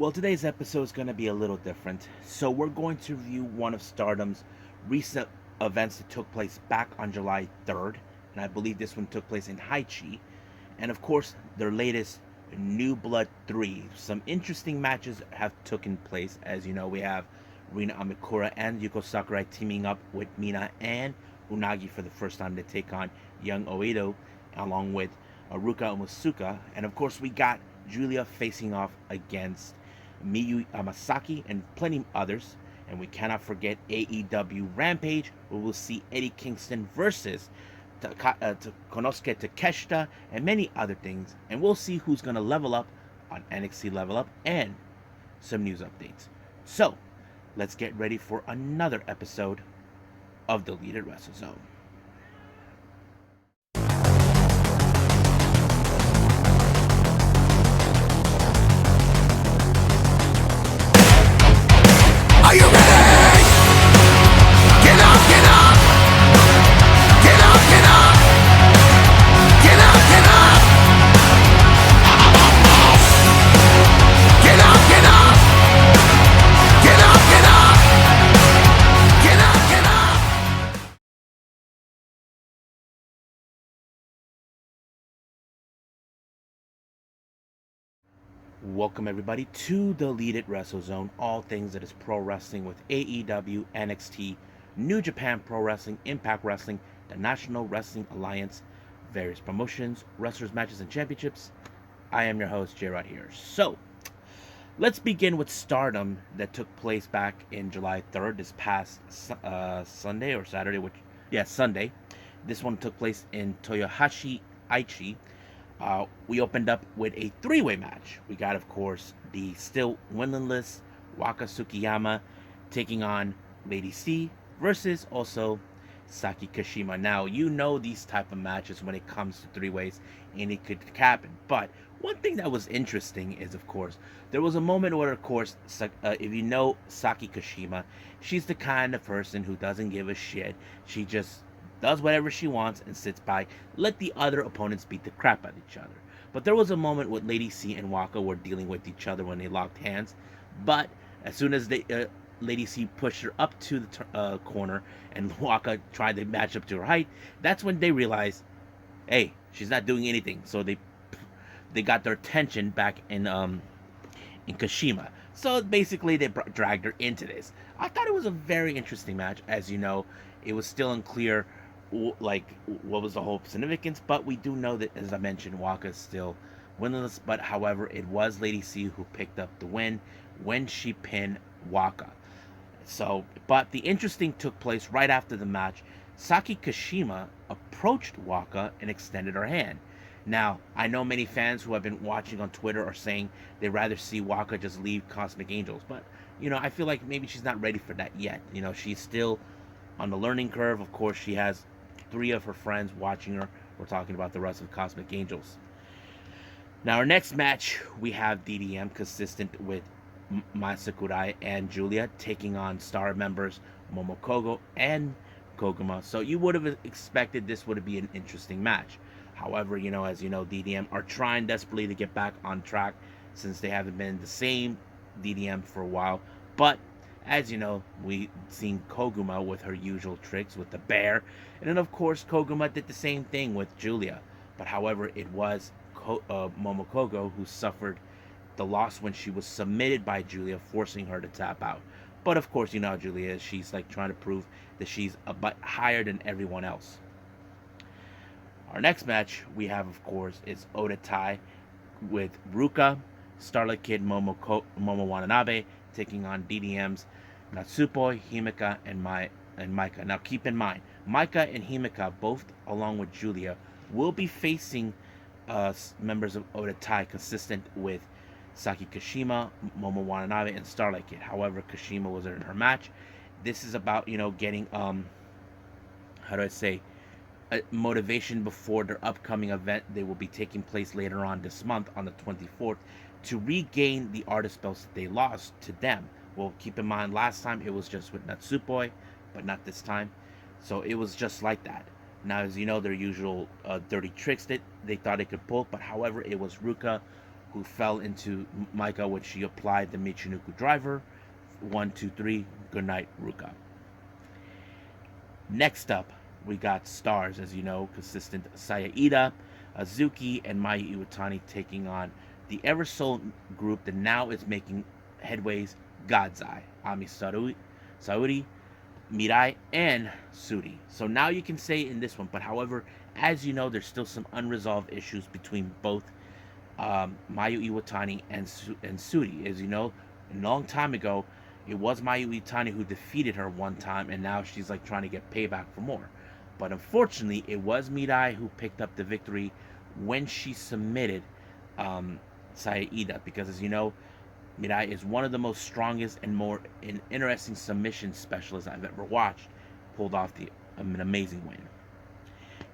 Well, today's episode is going to be a little different. So, we're going to review one of Stardom's recent events that took place back on July 3rd. And I believe this one took place in Aichi. And of course, their latest New Blood 3. Some interesting matches have taken place. As you know, we have Rina Amikura and Yuko Sakurai teaming up with Mina and Unagi for the first time to take on Young Oedo, along with Ruka Umusuka. And of course, we got Julia facing off against Miyu Amasaki and plenty others. And we cannot forget AEW Rampage, where we'll see Eddie Kingston versus Konosuke Takeshita and many other things. And we'll see who's going to level up on NXT Level Up and some news updates. So, let's get ready for another episode of the Lead at WrestleZone. Are you ready? Get up, get up! Get up, get up! Get up, get up! Get up, get up! Get up, get up! Get up, get up! Welcome everybody to the Lead at WrestleZone, all things that is pro wrestling with AEW, NXT, New Japan Pro Wrestling, Impact Wrestling, the National Wrestling Alliance, various promotions, wrestlers, matches, and championships. I am your host, J-Rod here. So, let's begin with Stardom that took place back in July 3rd, this past Sunday or Saturday, Sunday. This one took place in Toyohashi, Aichi. We opened up with a three-way match. We got, of course, the still winless Waka Tsukiyama taking on Lady C versus also Saki Kashima. Now, you know these type of matches when it comes to three-ways, and it could happen. But one thing that was interesting is, of course, there was a moment where, of course, if you know Saki Kashima, she's the kind of person who doesn't give a shit. She just does whatever she wants and sits by, let the other opponents beat the crap out of each other. But there was a moment when Lady C and Waka were dealing with each other when they locked hands. But as soon as Lady C pushed her up to the corner and Waka tried to match up to her height, that's when they realized, hey, she's not doing anything. So they got their attention back in Kashima. So basically they dragged her into this. I thought it was a very interesting match. As you know, it was still unclear like what was the whole significance, but we do know that, as I mentioned, Waka is still winless. But however, it was Lady C who picked up the win when she pinned Waka. So, but the interesting took place right after the match. Saki Kashima approached Waka and extended her hand. Now, I know many fans who have been watching on Twitter are saying they'd rather see Waka just leave Cosmic Angels, but I feel like maybe she's not ready for that yet. She's still on the learning curve. Of course, she has 3 of her friends watching her. We're talking about the rest of Cosmic Angels. Now, our next match, we have DDM, consistent with Masakurai and Julia, taking on star members Momokogo and Koguma. So you would have expected this would be an interesting match. However, as you know, DDM are trying desperately to get back on track since they haven't been the same DDM for a while. But as you know, we've seen Koguma with her usual tricks with the bear. And then, of course, Koguma did the same thing with Julia. But however, it was Momokogo who suffered the loss when she was submitted by Julia, forcing her to tap out. But of course, you know how Julia is. She's like trying to prove that she's a bit higher than everyone else. Our next match we have, of course, is Oda Tai with Ruka, Starlight Kid, Momo Watanabe taking on DDM's Natsupoi, Himeka, and Maika. Now keep in mind, Maika and Himeka, both along with Julia, will be facing members of Oda Tai, consistent with Saki Kashima, Momo Watanabe, and Starlight Kid. However, Kashima was in her match. This is about, getting, motivation before their upcoming event. They will be taking place later on this month on the 24th to regain the artist belts that they lost to them. Well, keep in mind, last time it was just with Natsupoi, but not this time. So it was just like that. Now, as you know, their usual dirty tricks that they thought they could pull, but however, it was Ruka who fell into Maika when she applied the Michinoku driver. 1, 2, 3, good night, Ruka. Next up, we got Stars, as you know, consistent Saya Ida, Azuki, and Mayu Iwatani taking on the Eversoul group that now is making headways. God's Eye, Ami Saudi, Mirai, and Suri. So now you can say in this one, but however, as you know, there's still some unresolved issues between both Mayu Iwatani and Suri. As you know, a long time ago, it was Mayu Iwatani who defeated her one time, and now she's like trying to get payback for more. But unfortunately, it was Mirai who picked up the victory when she submitted Saya Ida, because as you know, Mirai is one of the most strongest and more interesting submission specialists I've ever watched. Pulled off an amazing win.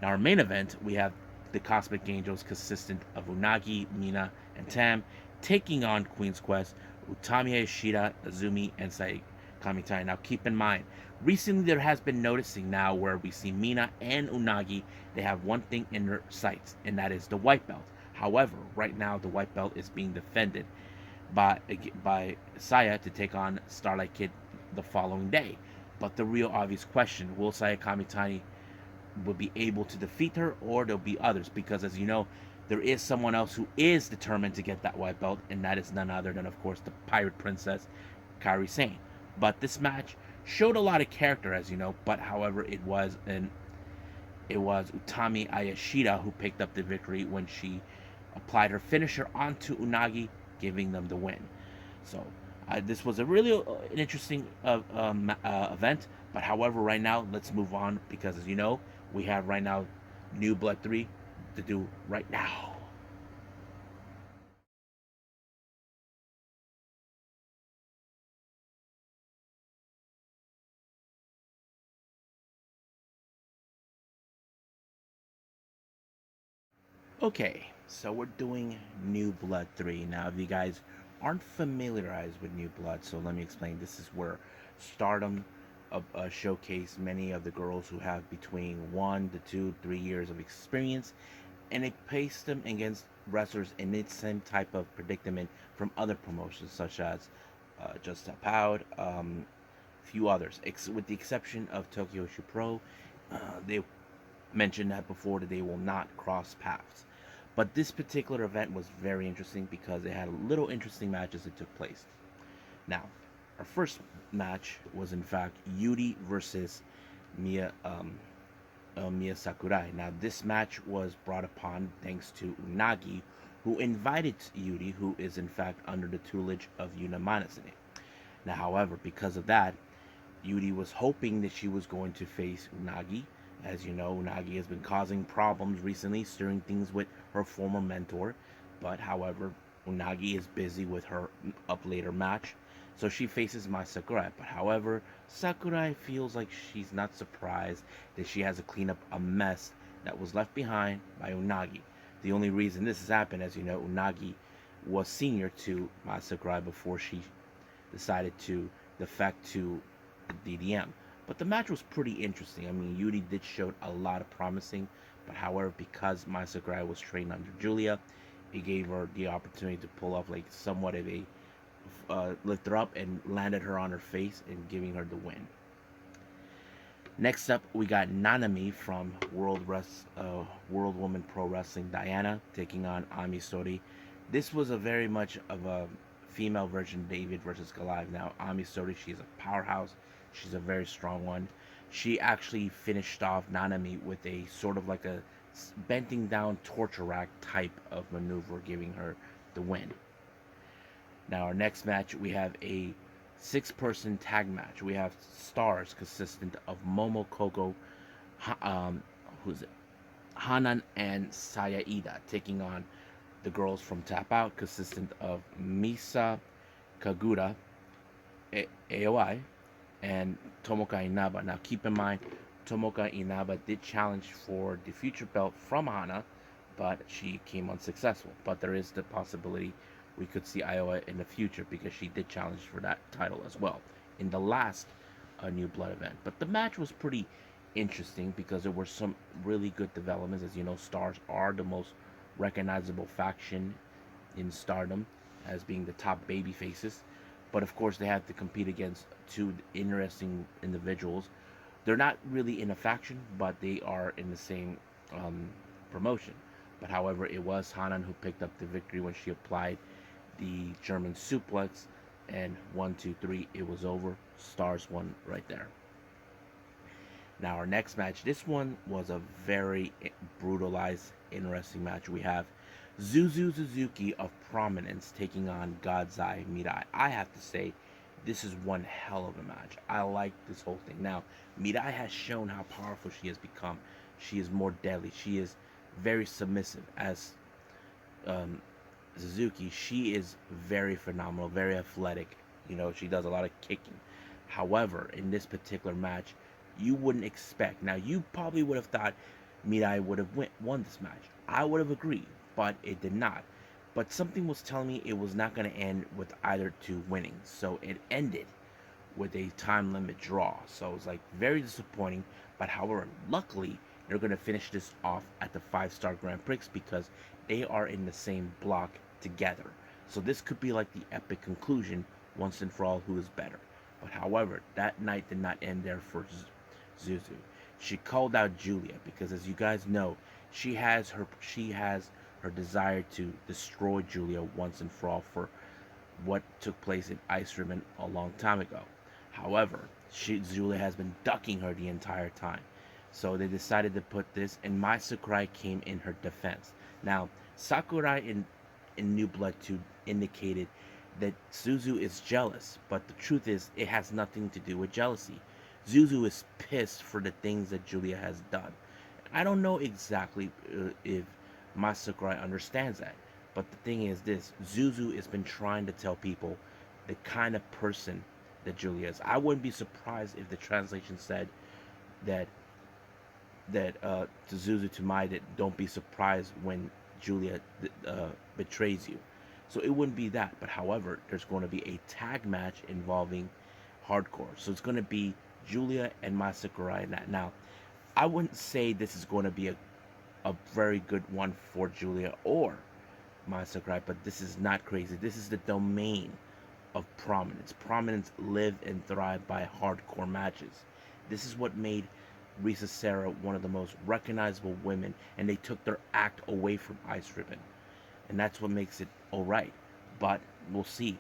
Now, our main event, we have the Cosmic Angels consistent of Unagi, Mina, and Tam taking on Queen's Quest, Utami Hayashida, Azumi, and Sai Kamitai. Now, keep in mind, recently there has been noticing now where we see Mina and Unagi, they have one thing in their sights, and that is the white belt. However, right now the white belt is being defended by Saya to take on Starlight Kid the following day. But the real obvious question, will Saya Kamitani will be able to defeat her, or there'll be others? Because as you know, there is someone else who is determined to get that white belt, and that is none other than, of course, the Pirate Princess, Kairi Sane. But this match showed a lot of character, as you know, but however, it was Utami Ayashida who picked up the victory when she applied her finisher onto Unagi, giving them the win. So this was a really an interesting event. But however, right now, let's move on, because as you know, we have right now New Blood 3 to do right now. Okay, so we're doing New Blood 3. Now, if you guys aren't familiarized with New Blood, so let me explain. This is where Stardom showcase many of the girls who have between 1 to 2, 3 years of experience, and it placed them against wrestlers in its same type of predicament from other promotions, such as Just Step Out, few others, with the exception of Tokyo Joshi Pro. They mentioned that before, that they will not cross paths. But this particular event was very interesting because it had little interesting matches that took place. Now, our first match was in fact Yuri versus Mia Mia Sakurai. Now, this match was brought upon thanks to Unagi, who invited Yuri, who is in fact under the tutelage of Yuna Manasane. Now, however, because of that, Yuri was hoping that she was going to face Unagi. As you know, Unagi has been causing problems recently, stirring things with her former mentor. But however, Unagi is busy with her up later match, so she faces Mai Sakurai. But however, Sakurai feels like she's not surprised that she has to clean up a mess that was left behind by Unagi. The only reason this has happened, as you know, Unagi was senior to Mai Sakurai before she decided to defect to DDM. But the match was pretty interesting. I mean, Yuri did show a lot of promising, but however, because Mai Sakurai was trained under Julia, it gave her the opportunity to pull off like somewhat of a lift her up and landed her on her face and giving her the win. Next up, we got Nanami from World Woman Pro Wrestling, Diana, taking on Ami Sori. This was a very much of a female version of David versus Goliath. Now, Ami Sori, she's a powerhouse. She's a very strong one. She actually finished off Nanami with a sort of like a bending down torture rack type of maneuver, giving her the win. Now, our next match, we have a 6-person tag match. We have Stars consistent of Momo Koko, who's it? Hanan and Saya Ida, taking on the girls from Tap Out, consistent of Misa Kagura, AOI, and Tomoka Inaba. Now, keep in mind, Tomoka Inaba did challenge for the future belt from Hana, but she came unsuccessful. But there is the possibility we could see Iowa in the future, because she did challenge for that title as well in the last New Blood event. But the match was pretty interesting because there were some really good developments. As you know, Stars are the most recognizable faction in Stardom as being the top baby faces. But of course, they have to compete against two interesting individuals. They're not really in a faction, but they are in the same um, promotion. But however, it was Hanan who picked up the victory when she applied the German suplex, and 1, 2, 3, it was over. Stars won right there. Now our next match, this one was a very brutalized, interesting match. We have Zuzu Suzuki of Prominence taking on God's Eye Mirai. I have to say, this is one hell of a match. I like this whole thing. Now, Mirai has shown how powerful she has become. She is more deadly. She is very submissive. As um, Suzuki, she is very phenomenal, very athletic. You know, she does a lot of kicking. However, in this particular match, you wouldn't expect. Now, you probably would have thought Mirai would have won this match. I would have agreed, but it did not. But something was telling me it was not going to end with either two winning. So it ended with a time limit draw. So it was like very disappointing. But however, luckily, they're going to finish this off at the 5-star Grand Prix because they are in the same block together. So this could be like the epic conclusion once and for all who is better. But however, that night did not end there for Zuzu. She called out Julia because, as you guys know, she has her desire to destroy Julia once and for all for what took place in Ice Ribbon a long time ago. However, Julia has been ducking her the entire time. So they decided to put this, and Mai Sakurai came in her defense. Now, Sakurai in New Blood 2 indicated that Zuzu is jealous, but the truth is, it has nothing to do with jealousy. Zuzu is pissed for the things that Julia has done. I don't know exactly if Mai Sakurai understands that, but the thing is this: Zuzu has been trying to tell people the kind of person that Julia is. I wouldn't be surprised if the translation said that to Zuzu to Mai that don't be surprised when Julia betrays you. So it wouldn't be that. But however, there's going to be a tag match involving hardcore. So it's going to be Julia and Mai Sakurai in that. Now, I wouldn't say this is going to be a very good one for Julia or Mai Sakurai, but this is not crazy. This is the domain of Prominence. Prominence live and thrive by hardcore matches. This is what made Risa Sarah one of the most recognizable women, and they took their act away from Ice Ribbon. And that's what makes it alright. But we'll see.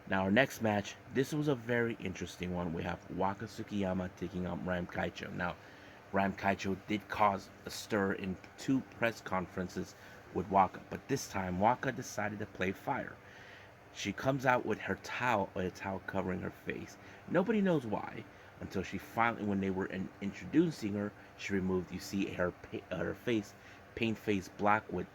Now our next match, this was a very interesting one. We have Waka Tsukiyama taking on Ram Kaicho. Now, Ram Kaicho did cause a stir in 2 press conferences with Waka, but this time Waka decided to play fire. She comes out with her towel, a towel covering her face. Nobody knows why, until she finally, when they were introducing her, she removed. You see her face, paint face black with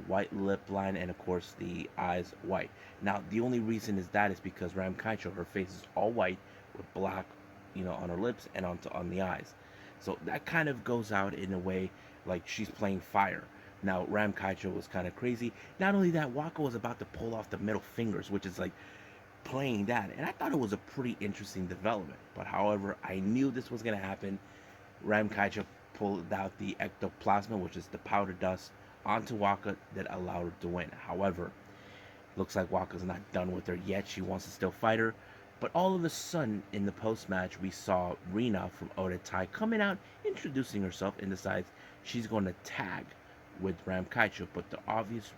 white lip line, and of course the eyes white. Now the only reason is because Ram Kaicho, her face is all white with black, on her lips and on the eyes. So that kind of goes out in a way like she's playing fire. Now Ram Kaicho was kind of crazy. Not only that, Waka was about to pull off the middle fingers, which is like playing that, and I thought it was a pretty interesting development. But however, I knew this was gonna happen. Ram Kaicho pulled out the ectoplasma, which is the powder dust, onto Waka that allowed her to win. However, looks like Waka's not done with her yet. She wants to still fight her. But all of a sudden, in the post-match, we saw Rina from Odatai coming out, introducing herself, and decides she's going to tag with Ram Kaicho. But the obvious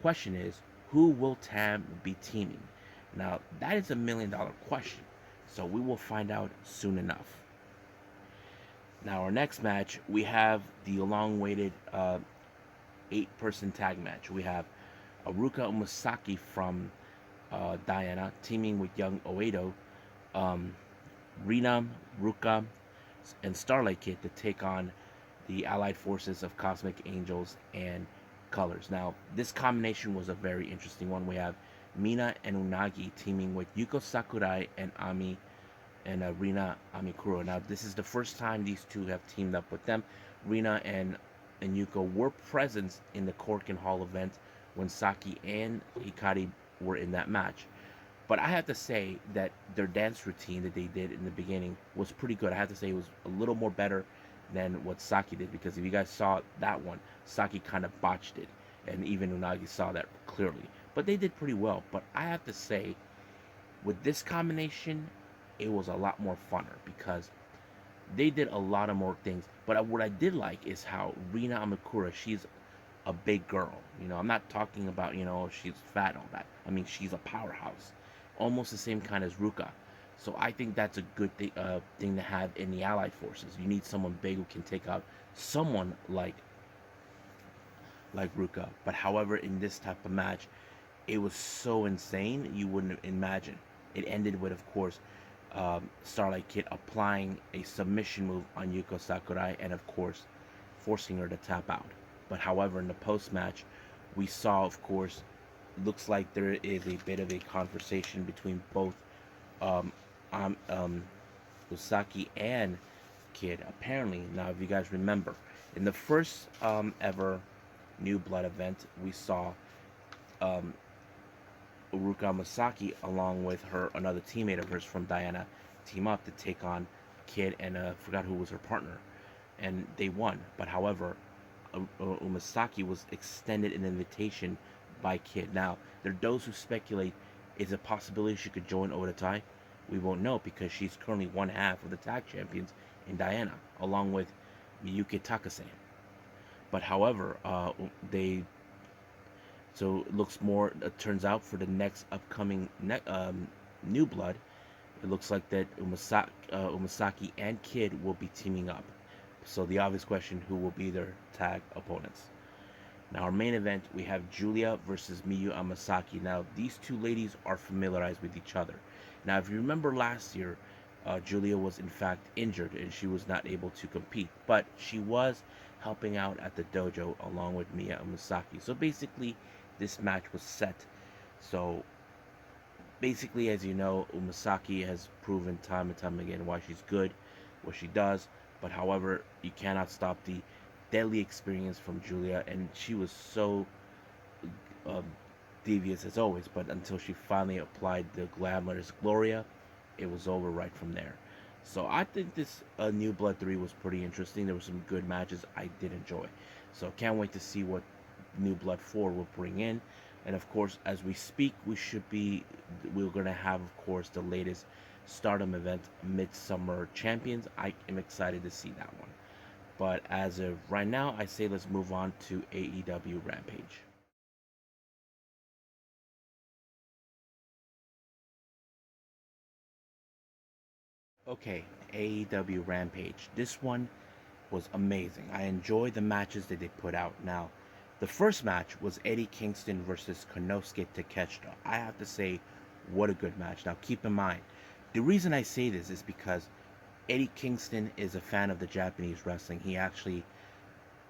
question is, who will Tam be teaming? Now, that is a $1 million question. So we will find out soon enough. Now, our next match, we have the long-awaited 8-person tag match. We have Aruka Umasaki from Diana teaming with Young Oedo, Rina, Ruka, and Starlight Kid to take on the allied forces of Cosmic Angels and Colors. Now, this combination was a very interesting one. We have Mina and Unagi teaming with Yuko Sakurai and Rina Amikuro. Now, this is the first time these two have teamed up with them. Rina and Yuko were present in the Corkin Hall event when Saki and Hikari were in that match. But I have to say that their dance routine that they did in the beginning was pretty good. I have to say it was a little more better than what Saki did, because if you guys saw that one, Saki kind of botched it, and even Unagi saw that clearly. But they did pretty well. But I have to say, with this combination, it was a lot more funner because they did a lot of more things. But what I did like is how Rina Amakura, she's a big girl. I'm not talking about, she's fat and all that. I mean, she's a powerhouse. Almost the same kind as Ruka. So I think that's a good thing to have in the Allied forces. You need someone big who can take out someone like Ruka. But however, in this type of match, it was so insane you wouldn't imagine. It ended with, of course, Starlight Kid applying a submission move on Yuko Sakurai and, of course, forcing her to tap out. But however, in the post match, we saw, of course, looks like there is a bit of a conversation between both um, Usaki and Kid. Apparently, now if you guys remember, in the first ever New Blood event, we saw um, Uruka Masaki along with another teammate of hers from Diana team up to take on Kid and forgot who was her partner, and they won. But however, Umasaki was extended an invitation by Kid. Now there are those who speculate, is a possibility she could join Odatai? We won't know because she's currently one half of the tag champions in Diana, along with Miyuki Takase. But however, they so it looks more. It turns out for the next upcoming New Blood, it looks like that Umasaki and Kid will be teaming up. So the obvious question: who will be their tag opponents? Now our main event, we have Julia versus Miyu Amasaki. Now these two ladies are familiarized with each other. Now if you remember last year, Julia was in fact injured and she was not able to compete, but she was helping out at the dojo along with Miyu Amasaki. So basically, this match was set. So basically, as you know, Umasaki has proven time and time again why she's good, what she does. But however, you cannot stop the deadly experience from Julia, and she was so um, devious as always. But until she finally applied the glamorous Gloria, it was over right from there. So I think this New Blood 3 was pretty interesting. There were some good matches I did enjoy. So can't wait to see what New Blood 4 will bring in. And of course, as we speak, we're going to have, of course, the latest Stardom event, Midsummer Champions. I am excited to see that one. But as of right now, I say let's move on to AEW Rampage. Okay, AEW Rampage. This one was amazing. I enjoyed the matches that they put out. Now, the first match was Eddie Kingston versus Konosuke Takeshita. I have to say, what a good match. Now, keep in mind, the reason I say this is because Eddie Kingston is a fan of the Japanese wrestling. He actually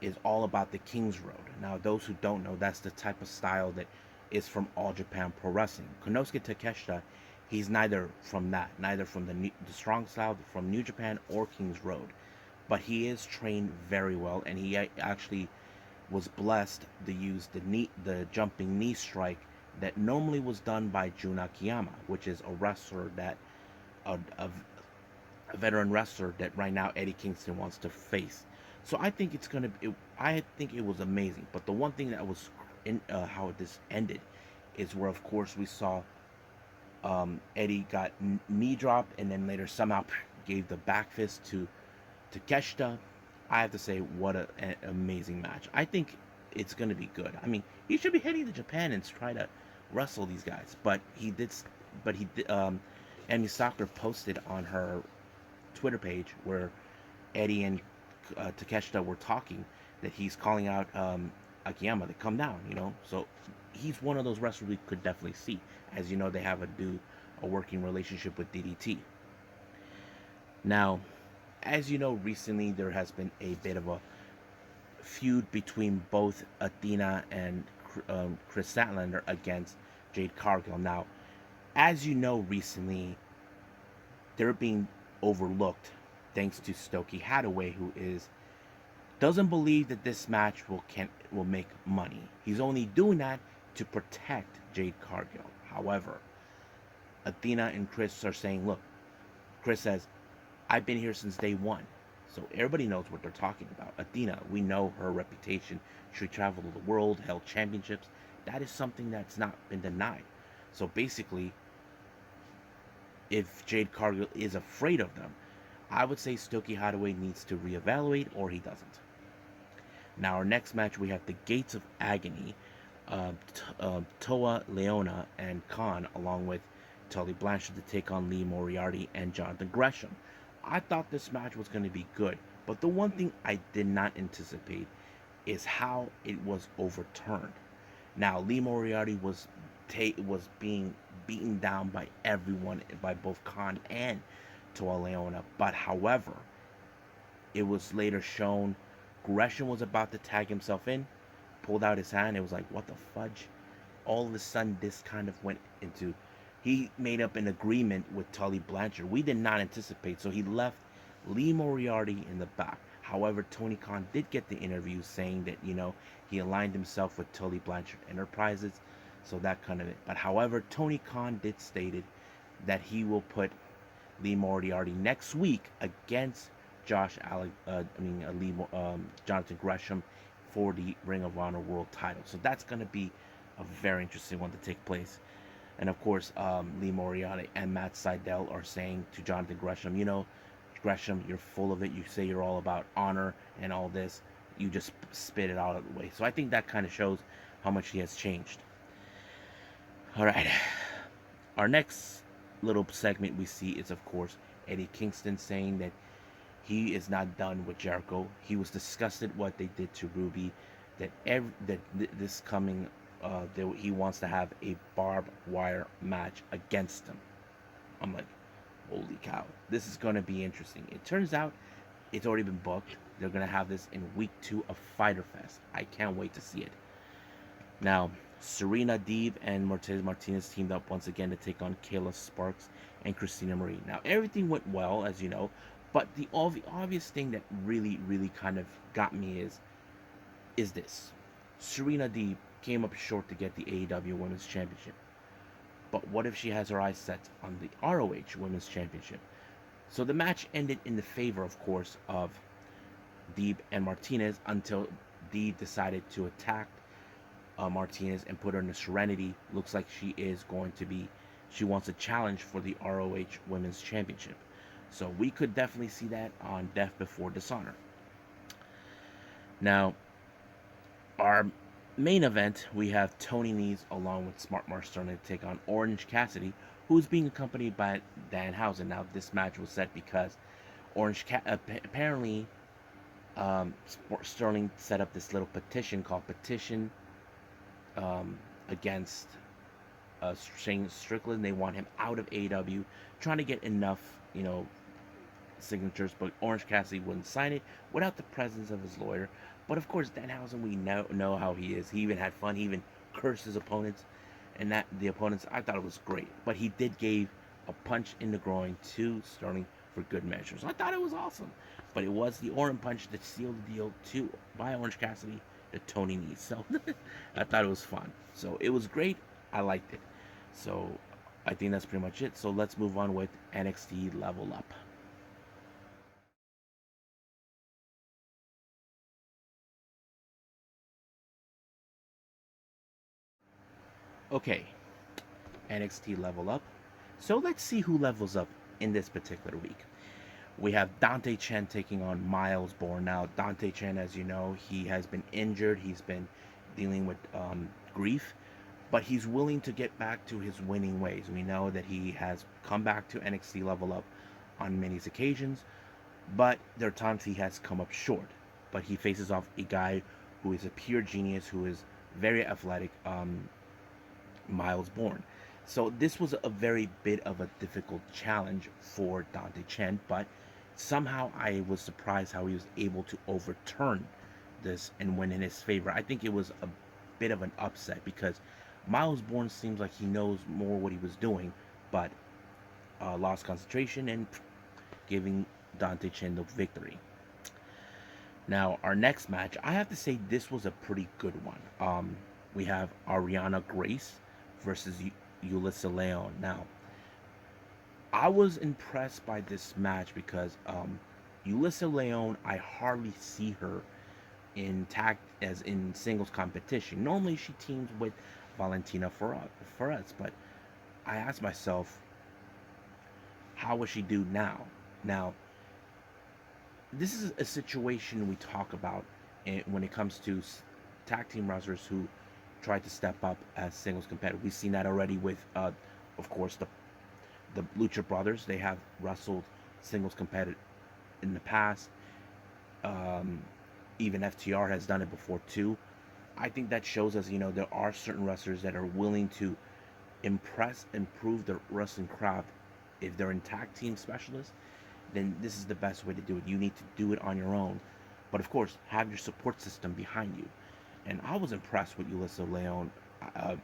is all about the King's Road. Now, those who don't know, that's the type of style that is from All Japan Pro Wrestling. Konosuke Takeshita, he's neither from that, neither from the strong style from New Japan or King's Road. But he is trained very well, and he actually was blessed to use the jumping knee strike that normally was done by Jun Akiyama, which is a wrestler that a veteran wrestler that right now Eddie Kingston wants to face. So I think I think it was amazing. But the one thing that was in how this ended is where, of course, we saw Eddie got knee dropped and then later somehow gave the back fist to Takeshita. I have to say, what an amazing match. I think it's going to be good. I mean, he should be heading to Japan and try to wrestle these guys. But he did. Emi Sakura posted on her Twitter page where Eddie and Takeshita were talking that he's calling out Akiyama to come down. So he's one of those wrestlers we could definitely see. As you know, they have a working relationship with DDT. Now, as you know, recently there has been a bit of a feud between both Athena and Chris Statlander against Jade Cargill. Now, as you know, recently they're being overlooked thanks to Stokey Hathaway, who doesn't believe that this match will make money. He's only doing that to protect Jade Cargill. However, Athena and Chris are saying, look, Chris says, I've been here since day one. So everybody knows what they're talking about. Athena, we know her reputation. She traveled the world, held championships. That is something that's not been denied. So basically, if Jade Cargill is afraid of them, I would say Stokely Hathaway needs to reevaluate, or he doesn't. Now, our next match, we have the Gates of Agony, Toa Leona and Khan, along with Tully Blanchard, to take on Lee Moriarty and Jonathan Gresham. I thought this match was going to be good, but the one thing I did not anticipate is how it was overturned. Now, Lee Moriarty was being beaten down by everyone, by both Khan and Toa Leona, but however, it was later shown Gresham was about to tag himself in, pulled out his hand. It was like, what the fudge? All of a sudden, this kind of went into. He made up an agreement with Tully Blanchard. We did not anticipate, so he left Lee Moriarty in the back. However, Tony Khan did get the interview saying that, he aligned himself with Tully Blanchard Enterprises, so that kind of it. But however, Tony Khan did stated that he will put Lee Moriarty next week against Jonathan Gresham for the Ring of Honor World Title. So that's going to be a very interesting one to take place. And of course, Lee Moriarty and Matt Sydal are saying to Jonathan Gresham, Gresham, you're full of it. You say you're all about honor and all this. You just spit it out of the way. So I think that kind of shows how much he has changed. All right. Our next little segment we see is, of course, Eddie Kingston saying that he is not done with Jericho. He was disgusted what they did to Ruby. This coming, he wants to have a barbed wire match against him. I'm like, holy cow, this is going to be interesting. It turns out it's already been booked. They're going to have this in week 2 of Fyter Fest. I can't wait to see it. Now, Serena Deeb and Mercedes Martinez teamed up once again to take on Kayla Sparks and Christina Marie. Now, everything went well, as you know, but the obvious thing that really, really kind of got me is this. Serena Deeb came up short to get the AEW Women's Championship. But what if she has her eyes set on the ROH Women's Championship? So the match ended in the favor, of course, of Deeb and Martinez until Deeb decided to attack Martinez and put her in the Serenity. Looks like she wants a challenge for the ROH Women's Championship. So we could definitely see that on Death Before Dishonor. Now, our main event, we have Tony Nese along with Smart Mark Sterling to take on Orange Cassidy, who's being accompanied by Danhausen. Now, this match was set because apparently Sterling set up this little petition called Petition against Shane Strickland. They want him out of AEW, trying to get enough, signatures, but Orange Cassidy wouldn't sign it without the presence of his lawyer. But of course, Danhausen, we know how he is. He even had fun. He even cursed his opponents, and the opponents. I thought it was great. But he did give a punch in the groin to Sterling for good measure. So I thought it was awesome. But it was the Orange Punch that sealed the deal by Orange Cassidy to Tony Nese. So I thought it was fun. So it was great. I liked it. So I think that's pretty much it. So let's move on with NXT Level Up. Okay, NXT Level Up. So let's see who levels up in this particular week. We have Dante Chen taking on Miles Bourne. Now, Dante Chen, as you know, he has been injured. He's been dealing with grief, but he's willing to get back to his winning ways. We know that he has come back to NXT Level Up on many occasions, but there are times he has come up short. But he faces off a guy who is a pure genius, who is very athletic, Miles Bourne. So this was a very bit of a difficult challenge for Dante Chen, but somehow I was surprised how he was able to overturn this and win in his favor. I think it was a bit of an upset because Miles Bourne seems like he knows more what he was doing, but lost concentration and giving Dante Chen the victory. Now, our next match, I have to say this was a pretty good one. We have Ariana Grace versus Yulisa Leon. Now, I was impressed by this match because Yulisa Leon, I hardly see her in singles competition. Normally she teams with Valentina Feroz, but I asked myself, how will she do now? Now, this is a situation we talk about when it comes to tag team wrestlers who try to step up as singles competitors. We've seen that already with, of course, the Lucha Brothers. They have wrestled singles competitive in the past. Um, Even FTR has done it before too. I think that shows us, there are certain wrestlers that are willing to improve the wrestling craft. If they're in tag team specialists, then this is the best way to do it. You need to do it on your own, but of course, have your support system behind you. And I was impressed with Yulisa Leon. Uh,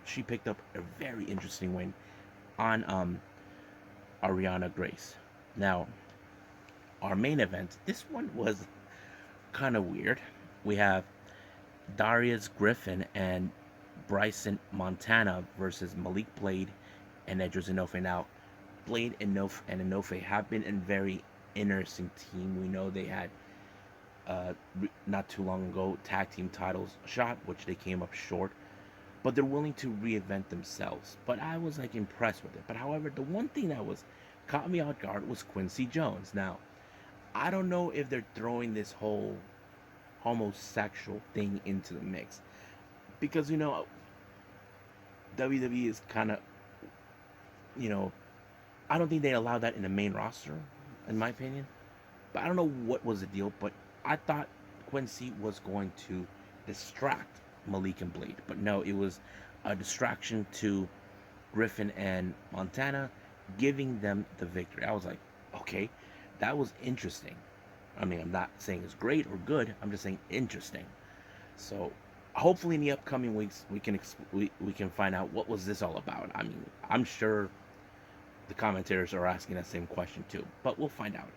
she picked up a very interesting win on Ariana Grace. Now, our main event, this one was kind of weird. We have Darius Griffin and Bryson Montana versus Malik Blade and Edris Enofe. Now, Blade and Enofe have been a very interesting team. We know they had not too long ago tag team titles shot, which they came up short. But they're willing to reinvent themselves. But I was like impressed with it. But however, the one thing that was caught me off guard was Quincy Jones. Now, I don't know if they're throwing this whole homosexual thing into the mix, because WWE is kind of, I don't think they allow that in the main roster, in my opinion. But I don't know what was the deal. But I thought Quincy was going to distract Malik and Blade, but no, it was a distraction to Griffin and Montana, giving them the victory. I was like, okay, that was interesting. I mean, I'm not saying it's great or good. I'm just saying interesting. So hopefully in the upcoming weeks we can find out what was this all about. I mean, I'm sure the commentators are asking that same question too, but we'll find out.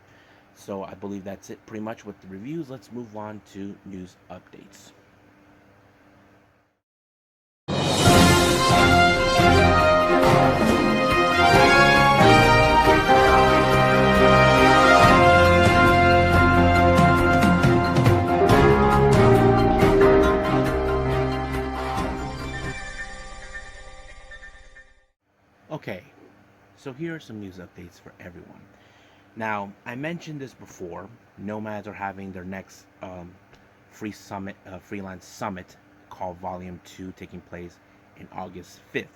So I believe that's it pretty much with the reviews. Let's move on to news updates. Okay, so here are some news updates for everyone. Now, I mentioned this before. Nomads are having their next freelance summit called Volume 2 taking place in August 5th.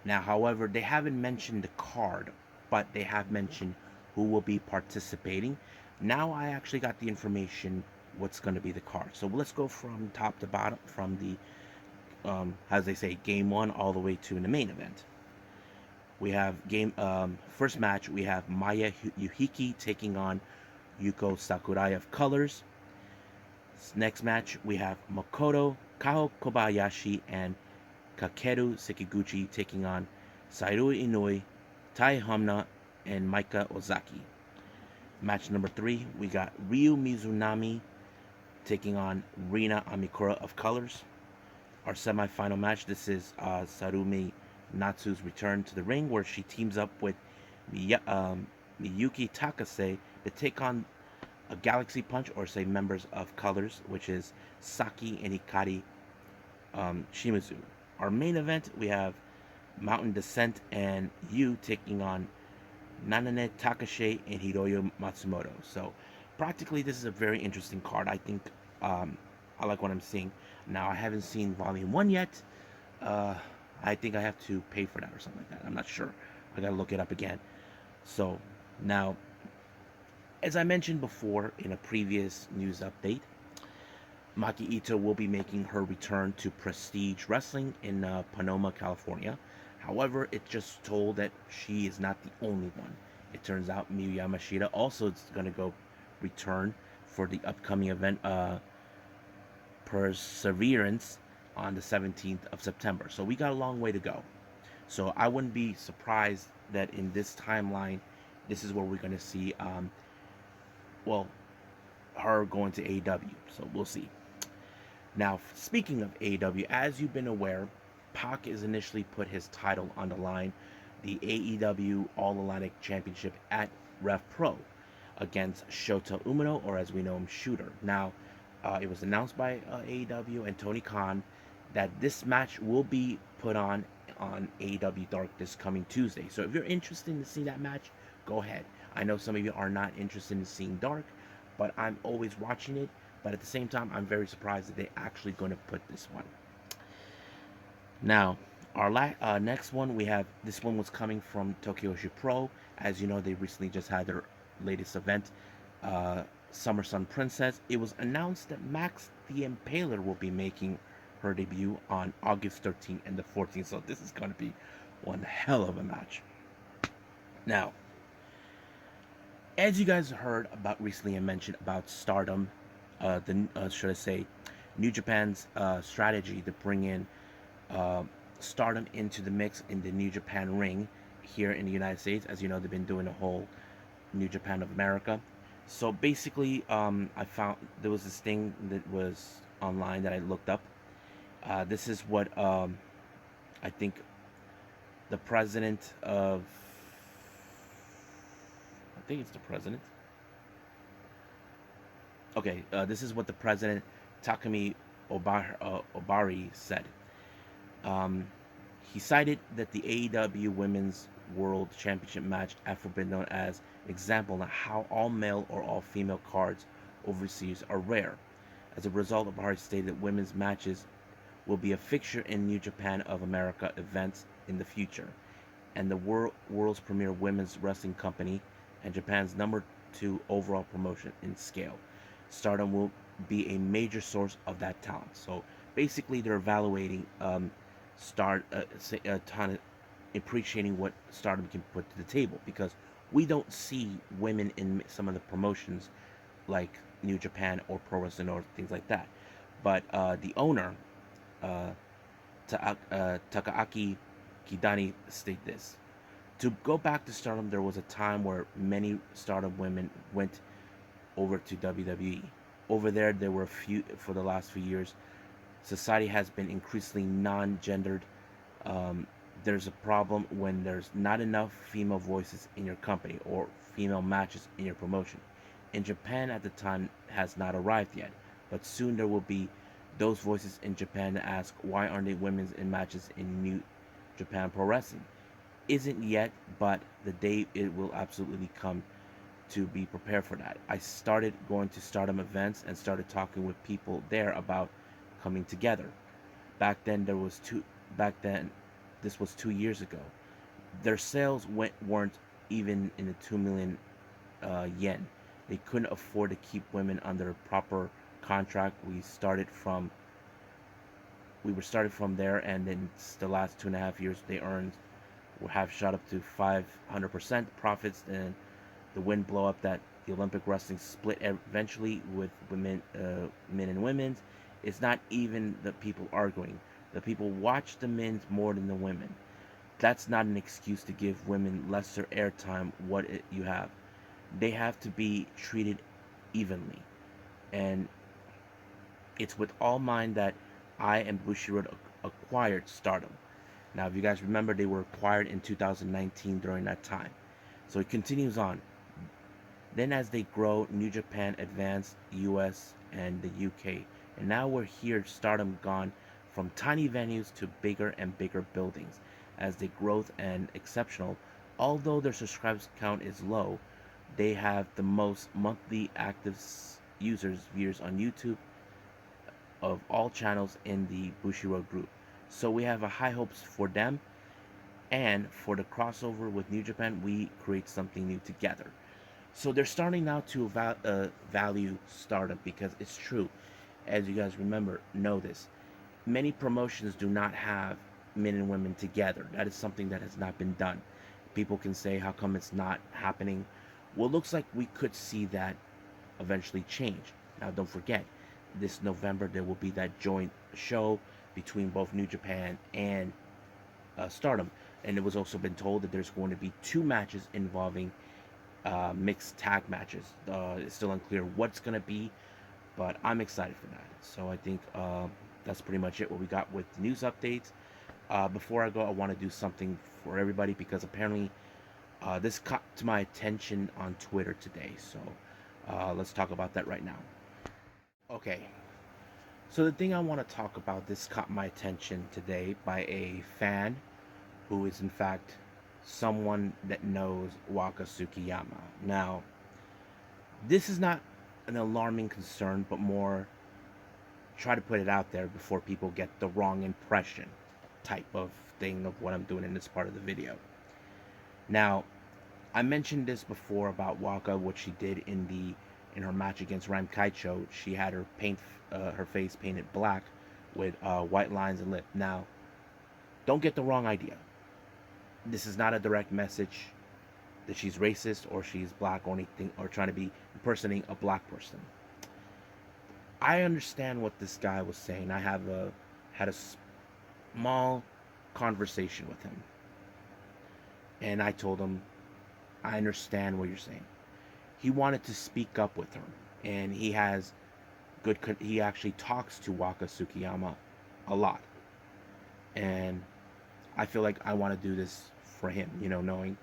Now, however, they haven't mentioned the card, but they have mentioned who will be participating. Now I actually got the information what's going to be the card. So let's go from top to bottom, from the, as they say, game one all the way to the main event. We have first match, we have Maya Yuhiki taking on Yuko Sakurai of Colors. Next match, we have Makoto Kaho Kobayashi and Kakeru Sekiguchi taking on Sairui Inoue, Tai Hamna, and Maika Ozaki. Match number 3, we got Ryu Mizunami taking on Rina Amikura of Colors. Our semifinal match, this is Sarumi Natsu's return to the ring, where she teams up with Miyuki Takase to take on a Galaxy Punch, or say members of Colors, which is Saki and Hikari Shimizu. Our main event, we have Mountain Descent and Yu taking on Nanane Takashi and Hiroyo Matsumoto. So practically this is a very interesting card. I think I like what I'm seeing. Now, I haven't seen Volume 1 yet. I think I have to pay for that or something like that. I'm not sure. I gotta look it up again. So now, as I mentioned before in a previous news update, Maki Ito will be making her return to Prestige Wrestling in Panama, California. However, it's just told that she is not the only one. It turns out Miyu Yamashita also is going to go return for the upcoming event Perseverance on the 17th of September. So we got a long way to go. So I wouldn't be surprised that in this timeline, this is where we're going to see, her going to AEW. So we'll see. Now, speaking of AEW, as you've been aware, Pac has initially put his title on the line, the AEW All Atlantic Championship at RevPro. against Shota Umino, or as we know him, Shooter. Now, it was announced by AEW and Tony Khan that this match will be put on AEW Dark this coming Tuesday. So if you're interested in seeing that match, go ahead. I know some of you are not interested in seeing Dark, but I'm always watching it. But at the same time, I'm very surprised that they're actually going to put this one. Now, our next one, we have, this one was coming from Tokyo Joshi Pro. As you know, they recently just had their latest event, Summer Sun Princess. It was announced that Max the Impaler will be making her debut on August 13th and the 14th. So this is going to be one hell of a match. Now, as you guys heard about recently, I mentioned about Stardom, should I say, New Japan's strategy to bring in Stardom into the mix in the New Japan ring here in the United States. As you know, they've been doing a whole New Japan of America. So basically, I found there was this thing that was online that I looked up. This is what I think the president of, I think it's the president. Okay, this is what the president Takumi Obari said. He cited that the AEW Women's World Championship match after being known as an example of how all male or all female cards overseas are rare. As a result, Obari stated that women's matches will be a fixture in New Japan of America events in the future, and the world's premier women's wrestling company and Japan's #2 overall promotion in scale. Stardom will be a major source of that talent. So basically, they're evaluating appreciating what Stardom can put to the table, because we don't see women in some of the promotions like New Japan or Pro Wrestling or things like that. But the owner, Takaaki Kidani, stated this. To go back to Stardom, there was a time where many Stardom women went over to WWE. Over there were a few for the last few years. Society has been increasingly non-gendered. There's a problem when there's not enough female voices in your company or female matches in your promotion. In Japan at the time has not arrived yet, but soon there will be those voices in Japan to ask why aren't they women in matches in New Japan Pro Wrestling. Isn't yet, but the day it will absolutely come. To be prepared for that, I started going to Stardom events and started talking with people there about coming together. Back then this was 2 years ago. Their sales weren't even in the 2 million yen. They couldn't afford to keep women under a proper contract. We were started from there, and in the last 2.5 years they have shot up to 500% profits, and the wind blow up that the Olympic wrestling split eventually with women, men and women's. It's not even the people arguing. The people watch the men's more than the women. That's not an excuse to give women lesser airtime. You have, they have to be treated evenly, and it's with all mind that I and Bushiroad acquired Stardom. Now, if you guys remember, they were acquired in 2019 during that time. So it continues on. Then as they grow, New Japan advanced US and the UK. And now we're here, Stardom gone from tiny venues to bigger and bigger buildings. As they growth and exceptional, although their subscribers count is low, they have the most monthly active viewers on YouTube of all channels in the Bushiroad group. So we have a high hopes for them, and for the crossover with New Japan, we create something new together. So they're starting now to value Stardom, because it's true. As you guys know this. Many promotions do not have men and women together. That is something that has not been done. People can say, how come it's not happening? Well, it looks like we could see that eventually change. Now, don't forget, this November there will be that joint show between both New Japan and Stardom. And it was also been told that there's going to be 2 matches involving mixed tag matches. It's still unclear what's going to be, but I'm excited for that. So I think that's pretty much it, what we got with news updates. Before I go, I want to do something for everybody, because apparently This caught to my attention on Twitter today, so let's talk about that right now. Okay, so the thing I want to talk about, this caught my attention today by a fan who is in fact someone that knows Waka Tsukiyama. Now, this is not an alarming concern, but more try to put it out there before people get the wrong impression type of thing of what I'm doing in this part of the video. Now, I mentioned this before about Waka, what she did in her match against Rampage. She had her face painted black with white lines and lip. Now, don't get the wrong idea. This is not a direct message that she's racist or she's black or anything, or trying to be impersonating a black person. I understand what this guy was saying. I had a small conversation with him, and I told him, I understand what you're saying. He wanted to speak up with her, and he actually talks to Waka Tsukiyama a lot, and I feel like I want to do this for him, knowing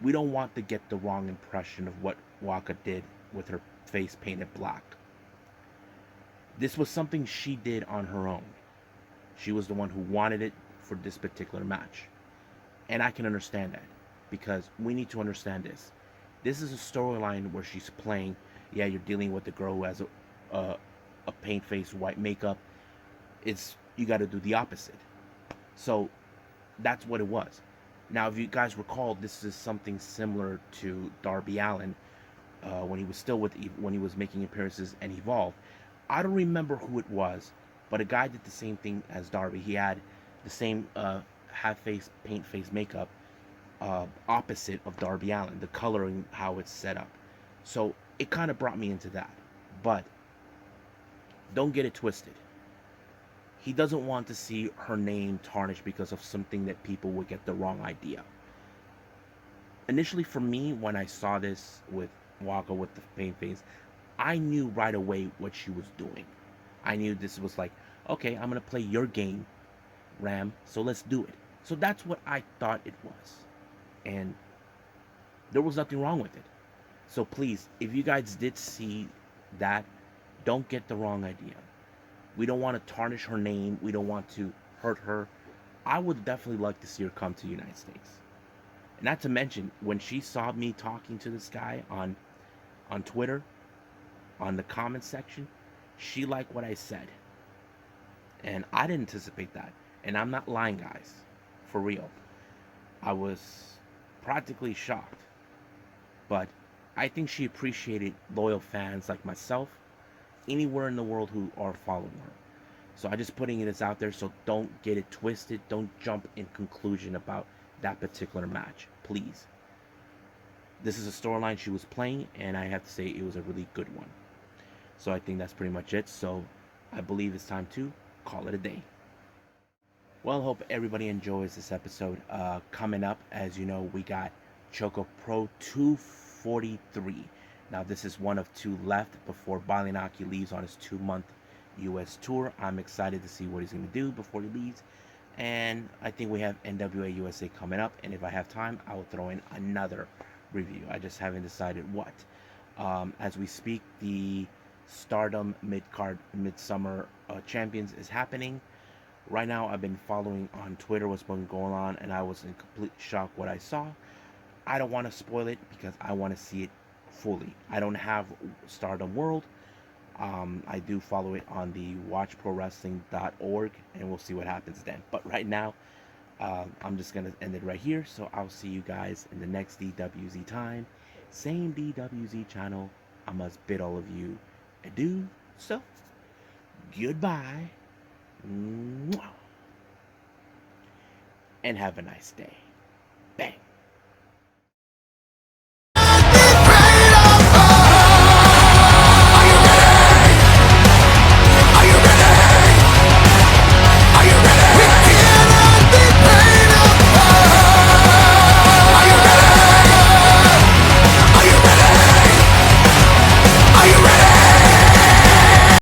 we don't want to get the wrong impression of what Waka did with her face painted black. This was something she did on her own. She was the one who wanted it for this particular match. And I can understand that, because we need to understand this. This is a storyline where she's playing, yeah, you're dealing with a girl who has a paint face, white makeup. You got to do the opposite. So that's what it was. Now, if you guys recall, this is something similar to Darby Allin when he was still when he was making appearances and Evolve. I don't remember who it was, but a guy did the same thing as Darby. He had the same paint face makeup, opposite of Darby Allin, the coloring, how it's set up. So it kind of brought me into that. But don't get it twisted. He doesn't want to see her name tarnished because of something that people would get the wrong idea. Initially, for me, when I saw this with Waka with the paint face, I knew right away what she was doing. I knew this was like, okay, I'm going to play your game, Ram, so let's do it. So that's what I thought it was. And there was nothing wrong with it. So please, if you guys did see that, don't get the wrong idea. We don't want to tarnish her name. We don't want to hurt her. I would definitely like to see her come to the United States. And not to mention, when she saw me talking to this guy on Twitter, on the comments section, she liked what I said. And I didn't anticipate that. And I'm not lying, guys. For real. I was practically shocked. But I think she appreciated loyal fans like myself anywhere in the world who are following her. So I'm just putting this out there, so don't get it twisted. Don't jump in conclusion about that particular match, please. This is a storyline she was playing, and I have to say it was a really good one. So I think that's pretty much it. So I believe it's time to call it a day. Well, hope everybody enjoys this episode. Coming up, as you know, we got Choco Pro 243. Now, this is one of two left before Balinaki leaves on his 2-month U.S. tour. I'm excited to see what he's going to do before he leaves. And I think we have NWA USA coming up. And if I have time, I will throw in another review. I just haven't decided what. As we speak, the Stardom Midsummer Champions is happening. Right now, I've been following on Twitter what's been going on, and I was in complete shock what I saw. I don't want to spoil it because I want to see it fully. I don't have Stardom World. I do follow it on the watchprowrestling.org, and we'll see what happens then. But right now, I'm just going to end it right here. So I'll see you guys in the next DWZ time. Same DWZ channel. I must bid all of you adieu. So, goodbye. Mwah. And have a nice day. Bang.